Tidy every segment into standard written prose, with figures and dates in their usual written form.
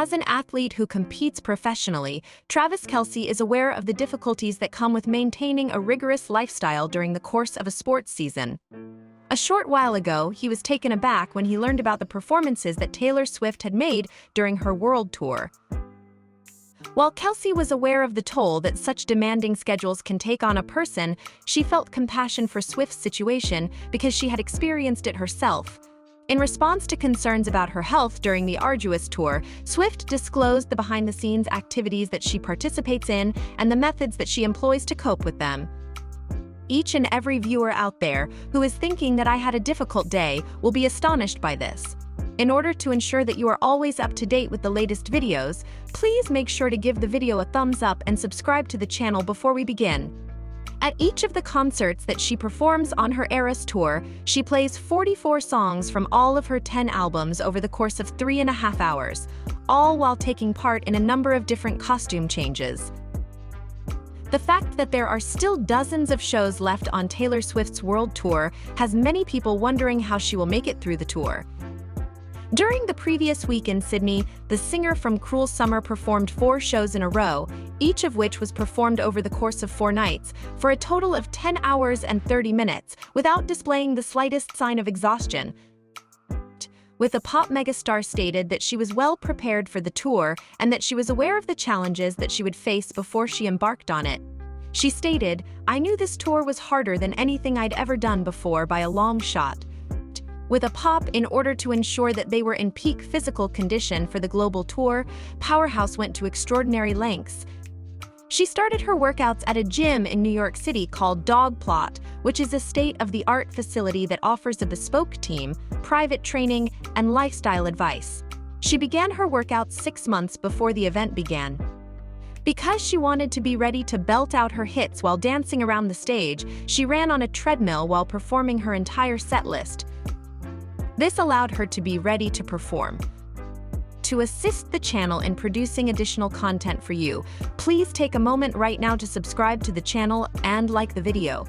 As an athlete who competes professionally, Travis Kelce is aware of the difficulties that come with maintaining a rigorous lifestyle during the course of a sports season. A short while ago, he was taken aback when he learned about the performances that Taylor Swift had made during her world tour. While Kelce was aware of the toll that such demanding schedules can take on a person, she felt compassion for Swift's situation because she had experienced it herself. In response to concerns about her health during the arduous tour, Swift disclosed the behind-the-scenes activities that she participates in and the methods that she employs to cope with them. Each and every viewer out there who is thinking that I had a difficult day will be astonished by this. In order to ensure that you are always up to date with the latest videos, please make sure to give the video a thumbs up and subscribe to the channel before we begin. At each of the concerts that she performs on her Eras tour, she plays 44 songs from all of her 10 albums over the course of 3.5 hours, all while taking part in a number of different costume changes. The fact that there are still dozens of shows left on Taylor Swift's world tour has many people wondering how she will make it through the tour. During the previous week in Sydney, the singer from Cruel Summer performed 4 shows in a row, each of which was performed over the course of 4 nights, for a total of 10 hours and 30 minutes, without displaying the slightest sign of exhaustion. With the pop megastar stated that she was well prepared for the tour and that she was aware of the challenges that she would face before she embarked on it. She stated, "I knew this tour was harder than anything I'd ever done before by a long shot." With a pop, in order to ensure that they were in peak physical condition for the global tour, Powerhouse went to extraordinary lengths. She started her workouts at a gym in New York City called Dog Plot, which is a state-of-the-art facility that offers a bespoke team, private training, and lifestyle advice. She began her workouts 6 months before the event began. Because she wanted to be ready to belt out her hits while dancing around the stage, she ran on a treadmill while performing her entire set list. This allowed her to be ready to perform. To assist the channel in producing additional content for you, please take a moment right now to subscribe to the channel and like the video.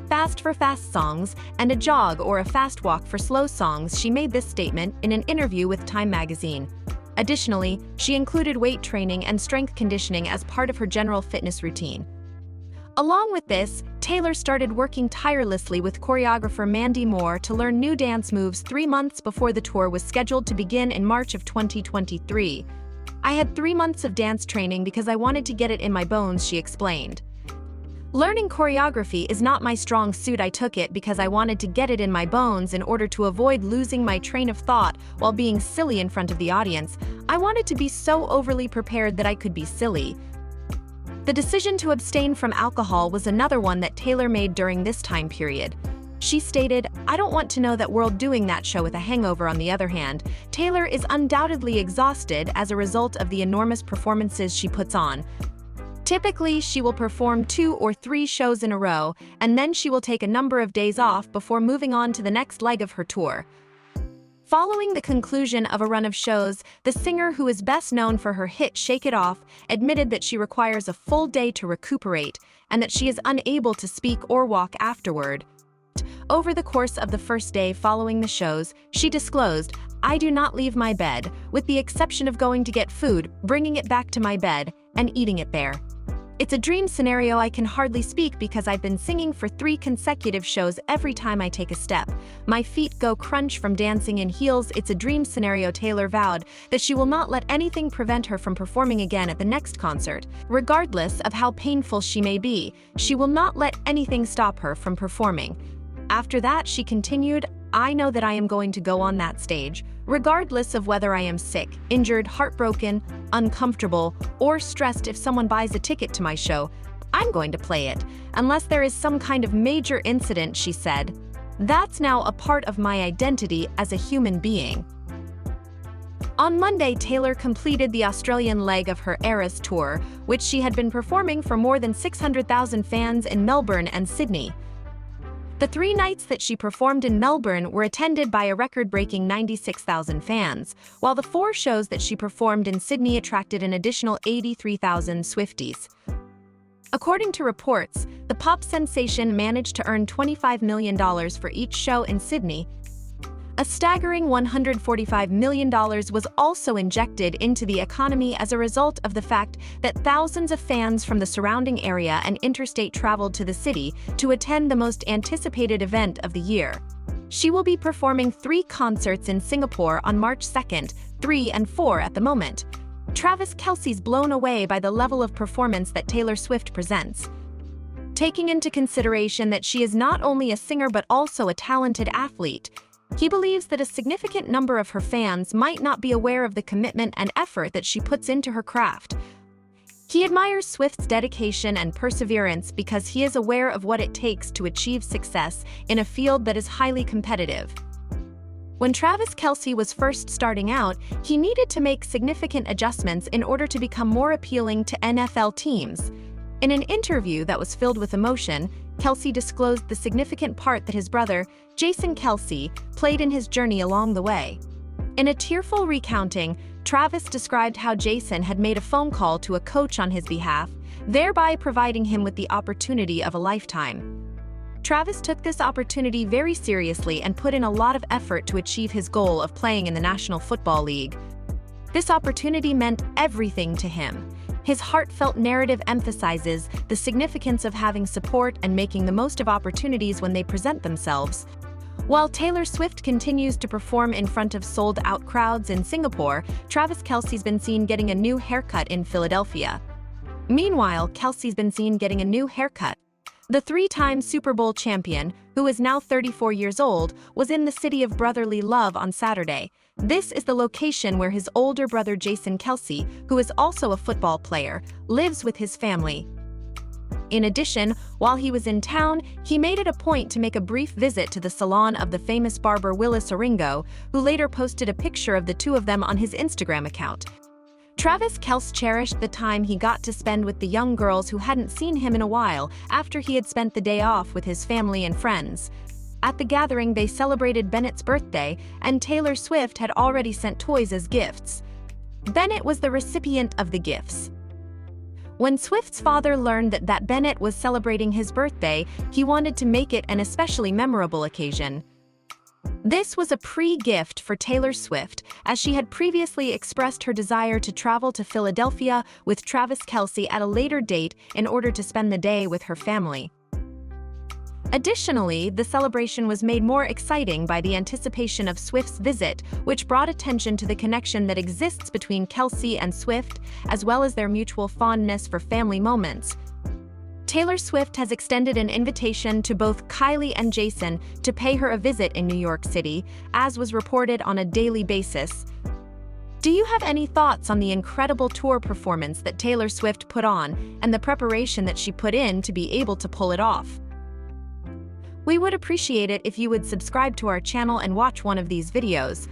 Fast for fast songs and a jog or a fast walk for slow songs. She made this statement in an interview with Time magazine. Additionally, she included weight training and strength conditioning as part of her general fitness routine. Along with this, Taylor started working tirelessly with choreographer Mandy Moore to learn new dance moves 3 months before the tour was scheduled to begin in March of 2023. "I had 3 months of dance training because I wanted to get it in my bones," she explained. "Learning choreography is not my strong suit. I took it because I wanted to get it in my bones in order to avoid losing my train of thought while being silly in front of the audience. I wanted to be so overly prepared that I could be silly." The decision to abstain from alcohol was another one that Taylor made during this time period. She stated, "I don't want to know that world doing that show with a hangover." On the other hand, Taylor is undoubtedly exhausted as a result of the enormous performances she puts on. Typically, she will perform 2 or 3 shows in a row, and then she will take a number of days off before moving on to the next leg of her tour. Following the conclusion of a run of shows, the singer, who is best known for her hit "Shake It Off," admitted that she requires a full day to recuperate and that she is unable to speak or walk afterward. Over the course of the first day following the shows, she disclosed, "I do not leave my bed, with the exception of going to get food, bringing it back to my bed, and eating it there. It's a dream scenario. I can hardly speak because I've been singing for 3 consecutive shows. Every time I take a step, my feet go crunch from dancing in heels. It's a dream scenario." Taylor vowed that she will not let anything prevent her from performing again at the next concert. Regardless of how painful she may be, she will not let anything stop her from performing. After that, she continued, "I know that I am going to go on that stage, regardless of whether I am sick, injured, heartbroken, uncomfortable, or stressed. If someone buys a ticket to my show, I'm going to play it, unless there is some kind of major incident," she said. "That's now a part of my identity as a human being." On Monday, Taylor completed the Australian leg of her Eras tour, which she had been performing for more than 600,000 fans in Melbourne and Sydney. The 3 nights that she performed in Melbourne were attended by a record-breaking 96,000 fans, while the 4 shows that she performed in Sydney attracted an additional 83,000 Swifties. According to reports, the pop sensation managed to earn $25 million for each show in Sydney. A staggering $145 million was also injected into the economy as a result of the fact that thousands of fans from the surrounding area and interstate traveled to the city to attend the most anticipated event of the year. She will be performing 3 concerts in Singapore on March 2nd, 3 and 4 at the moment. Travis Kelce's blown away by the level of performance that Taylor Swift presents. Taking into consideration that she is not only a singer but also a talented athlete, he believes that a significant number of her fans might not be aware of the commitment and effort that she puts into her craft. He admires Swift's dedication and perseverance because he is aware of what it takes to achieve success in a field that is highly competitive. When Travis Kelce was first starting out, he needed to make significant adjustments in order to become more appealing to NFL teams. In an interview that was filled with emotion, Kelce disclosed the significant part that his brother, Jason Kelce, played in his journey along the way. In a tearful recounting, Travis described how Jason had made a phone call to a coach on his behalf, thereby providing him with the opportunity of a lifetime. Travis took this opportunity very seriously and put in a lot of effort to achieve his goal of playing in the National Football League. This opportunity meant everything to him. His heartfelt narrative emphasizes the significance of having support and making the most of opportunities when they present themselves. While Taylor Swift continues to perform in front of sold-out crowds in Singapore, Travis Kelce's been seen getting a new haircut in Philadelphia. Meanwhile, Kelce's been seen getting a new haircut. The 3-time Super Bowl champion, who is now 34 years old, was in the city of brotherly love on Saturday. This is the location where his older brother Jason Kelce, who is also a football player, lives with his family. In addition, while he was in town, he made it a point to make a brief visit to the salon of the famous barber Willis Oringo, who later posted a picture of the two of them on his Instagram account. Travis Kelce cherished the time he got to spend with the young girls who hadn't seen him in a while after he had spent the day off with his family and friends. At the gathering, they celebrated Bennett's birthday, and Taylor Swift had already sent toys as gifts. Bennett was the recipient of the gifts. When Swift's father learned that Bennett was celebrating his birthday, he wanted to make it an especially memorable occasion. This was a pre-gift for Taylor Swift, as she had previously expressed her desire to travel to Philadelphia with Travis Kelce at a later date in order to spend the day with her family. Additionally, the celebration was made more exciting by the anticipation of Swift's visit, which brought attention to the connection that exists between Kelce and Swift, as well as their mutual fondness for family moments. Taylor Swift has extended an invitation to both Kylie and Jason to pay her a visit in New York City, as was reported on a daily basis. Do you have any thoughts on the incredible tour performance that Taylor Swift put on and the preparation that she put in to be able to pull it off? We would appreciate it if you would subscribe to our channel and watch one of these videos.